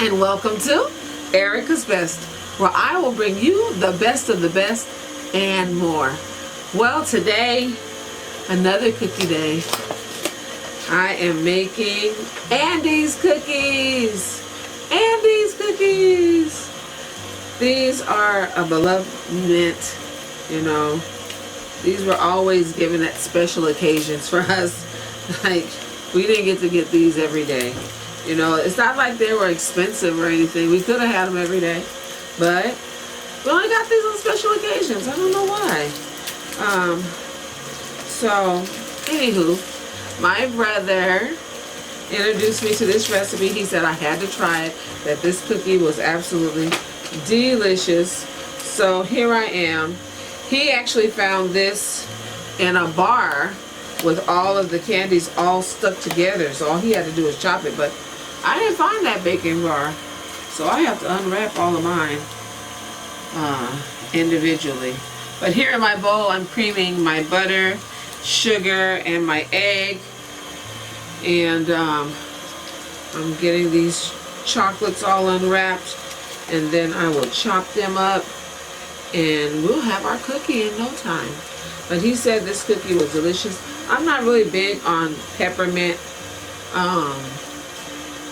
and welcome to Erika's Best, where I will bring you the best of the best and more. Well, today, another cookie day. I am making ANDES cookies. ANDES cookies. These are a beloved mint, you know. These were always given at special occasions for us. Like, we didn't get to get these every day. You know, it's not like they were expensive or anything. We could have had them every day. But we only got these on special occasions. I don't know why. So, anywho, my brother introduced me to this recipe. He said I had to try it, that this cookie was absolutely delicious. So here I am. He actually found this in a bar with all of the candies all stuck together. So all he had to do was chop it. But I didn't find that baking bar. So I have to unwrap all of mine individually. But here in my bowl, I'm creaming my butter, sugar, and my egg. And I'm getting these chocolates all unwrapped. And then I will chop them up. And we'll have our cookie in no time. But he said this cookie was delicious. I'm not really big on peppermint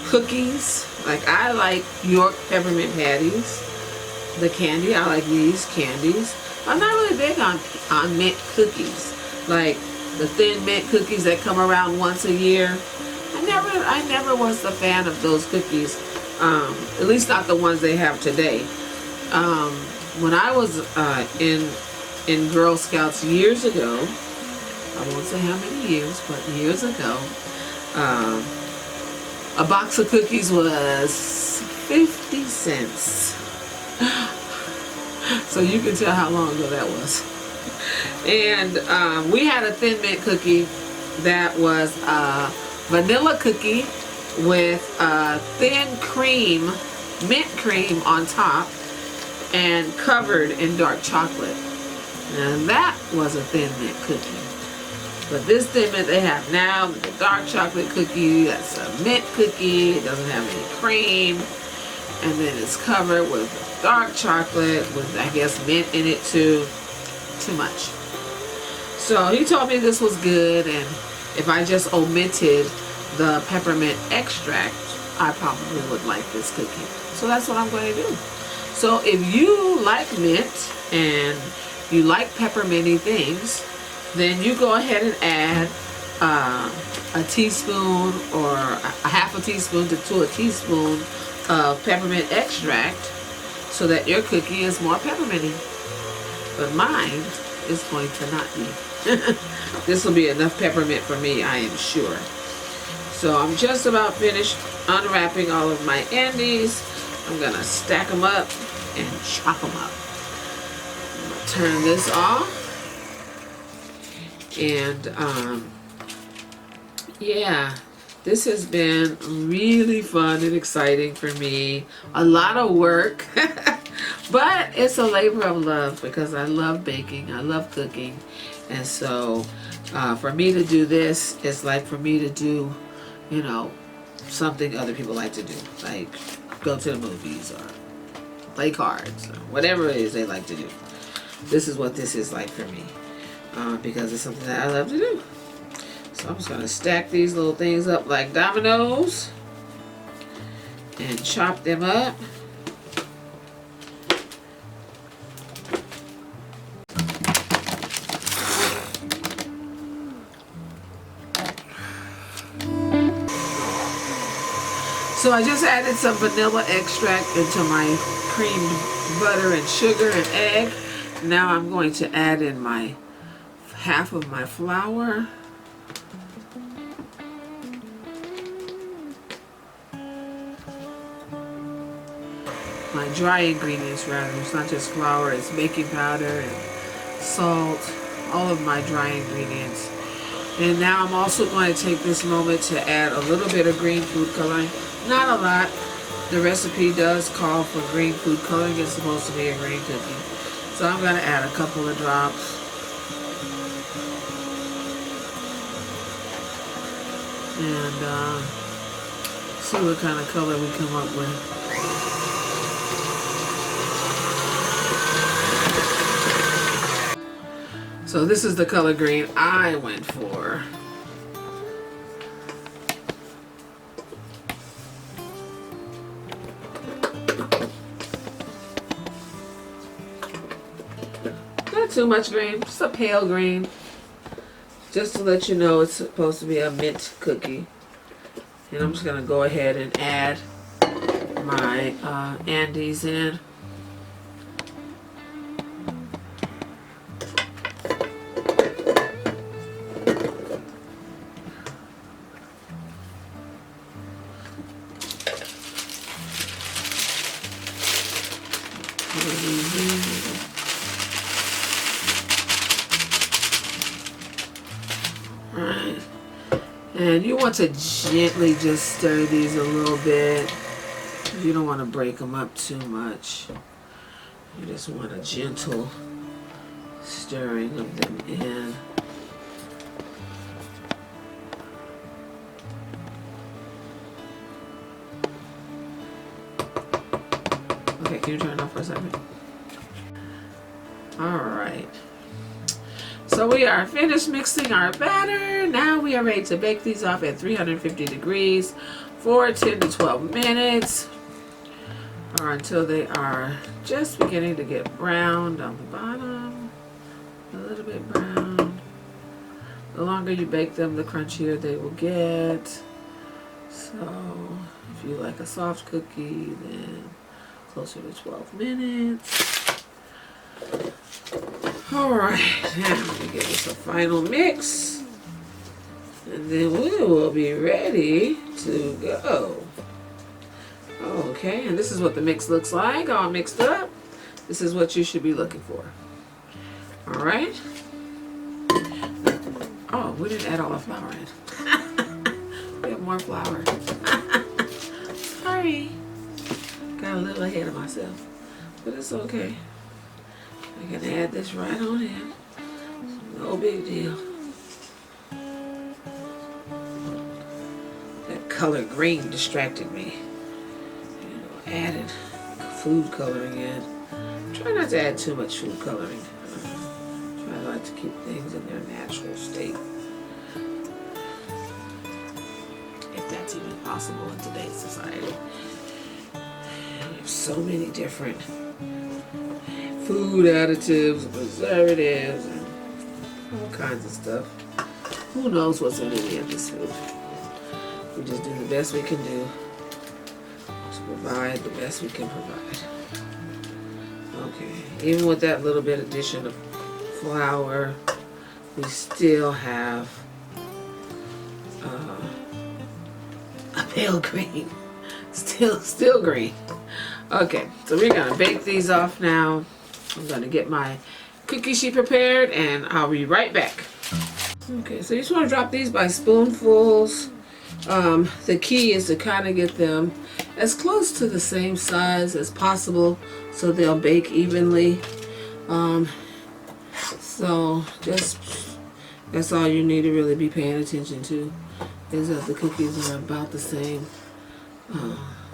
cookies. Like, I like York peppermint patties. The candy, I like these candies. I'm not really big on mint cookies. Like the thin mint cookies that come around once a year. I never was a fan of those cookies. At least not the ones they have today. When I was in Girl Scouts years ago, I won't say how many years, but years ago, a box of cookies was 50 cents. So you can tell how long ago that was. And we had a thin mint cookie that was a vanilla cookie with thin cream, mint cream on top, and covered in dark chocolate. And that was a thin mint cookie. But this thin mint they have now, the dark chocolate cookie, that's a mint cookie. It doesn't have any cream. And then it's covered with dark chocolate with, I guess, mint in it too. Too much. So he told me this was good, and if I just omitted the peppermint extract, I probably would like this cookie. So that's what I'm going to do. So if you like mint and you like pepperminty things, then you go ahead and add a teaspoon or a half a teaspoon to a teaspoon of peppermint extract so that your cookie is more pepperminty. But mine is going to not be. This will be enough peppermint for me, I am sure. So I'm just about finished unwrapping all of my ANDES. I'm going to stack them up and chop them up. I'm going to turn this off. And yeah, this has been really fun and exciting for me. A lot of work, but it's a labor of love because I love baking, I love cooking. And so for me to do this, it's like for me to do, you know, something other people like to do, like go to the movies or play cards or whatever it is they like to do. This is what this is like for me. Because it's something that I love to do. So I'm just going to stack these little things up like dominoes and chop them up. So I just added some vanilla extract into my creamed butter and sugar and egg. Now I'm going to add in my half of my flour. My dry ingredients rather. It's not just flour, it's baking powder and salt, all of my dry ingredients. And now I'm also going to take this moment to add a little bit of green food coloring. Not a lot. The recipe does call for green food coloring. It's supposed to be a green cookie. So I'm going to add a couple of drops. And see what kind of color we come up with. So this is the color green I went for. Not too much green, just a pale green. Just to let you know it's supposed to be a mint cookie. And I'm just going to go ahead and add my Andes in. Alright. And you want to gently just stir these a little bit. You don't want to break them up too much. You just want a gentle stirring of them in. Okay, can you turn it off for a second? Alright. So we are finished mixing our batter. Now we are ready to bake these off at 350 degrees for 10 to 12 minutes. Or until they are just beginning to get brown down the bottom. A little bit brown. The longer you bake them, the crunchier they will get. So if you like a soft cookie, then closer to 12 minutes. Alright, now I'm going to give this a final mix. And then we will be ready to go. Okay, and this is what the mix looks like, all mixed up. This is what you should be looking for. Alright. Oh, we didn't add all the flour in. We have more flour. Sorry. Got a little ahead of myself. But it's okay. I can add this right on in. No big deal. That color green distracted me. Added food coloring in. Try not to add too much food coloring. Try like to keep things in their natural state. If that's even possible in today's society. There's so many different food additives, preservatives, and all kinds of stuff. Who knows what's in any of this food? We just do the best we can do. Provide the best we can provide. Okay, even with that little bit addition of flour, we still have a pale green. Still green. Okay, so we're gonna bake these off now. I'm gonna get my cookie sheet prepared and I'll be right back. Okay, so you just want to drop these by spoonfuls. The key is to kind of get them as close to the same size as possible so they'll bake evenly. So just that's all you need to really be paying attention to, is that the cookies are about the same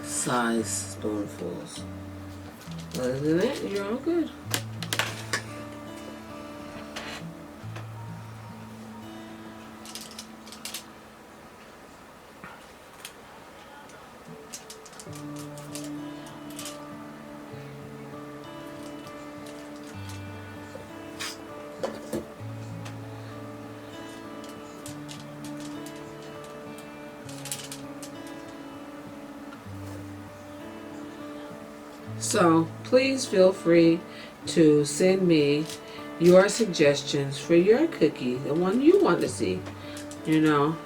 size spoonfuls. Other than that, you're all good. So please feel free to send me your suggestions for your cookie, the one you want to see. You know,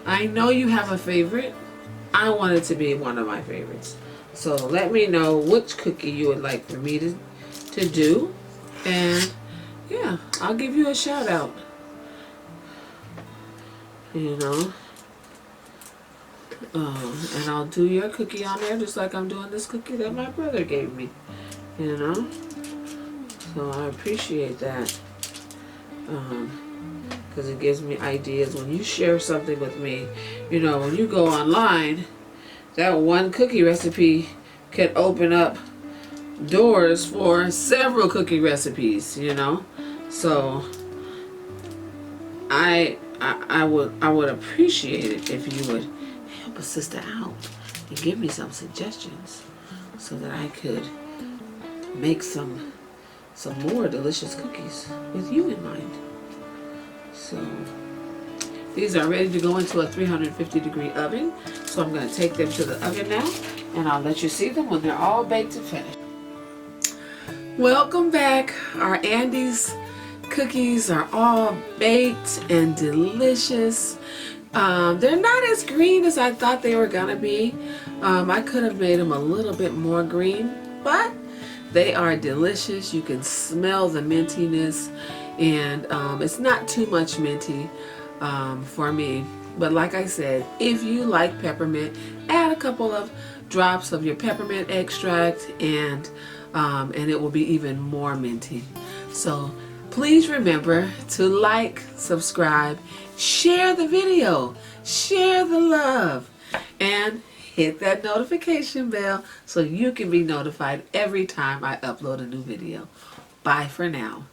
I know you have a favorite. I want it to be one of my favorites. So let me know which cookie you would like for me to do. And yeah, I'll give you a shout out. You know. And I'll do your cookie on there just like I'm doing this cookie that my brother gave me. You know. So I appreciate that. Because it gives me ideas. When you share something with me, you know, when you go online, that one cookie recipe can open up doors for several cookie recipes, you know. So I would appreciate it if you would help a sister out and give me some suggestions so that I could make some more delicious cookies with you in mind. So these are ready to go into a 350-degree oven. So I'm going to take them to the oven now, and I'll let you see them when they're all baked and finished. Welcome back. Our Andes cookies are all baked and delicious. They're not as green as I thought they were gonna be. I could have made them a little bit more green, but they are delicious. You can smell the mintiness, and it's not too much minty for me. But like I said, if you like peppermint, add a couple of drops of your peppermint extract, and it will be even more minty. So please remember to like, subscribe, share the video, share the love, and hit that notification bell so you can be notified every time I upload a new video. Bye for now.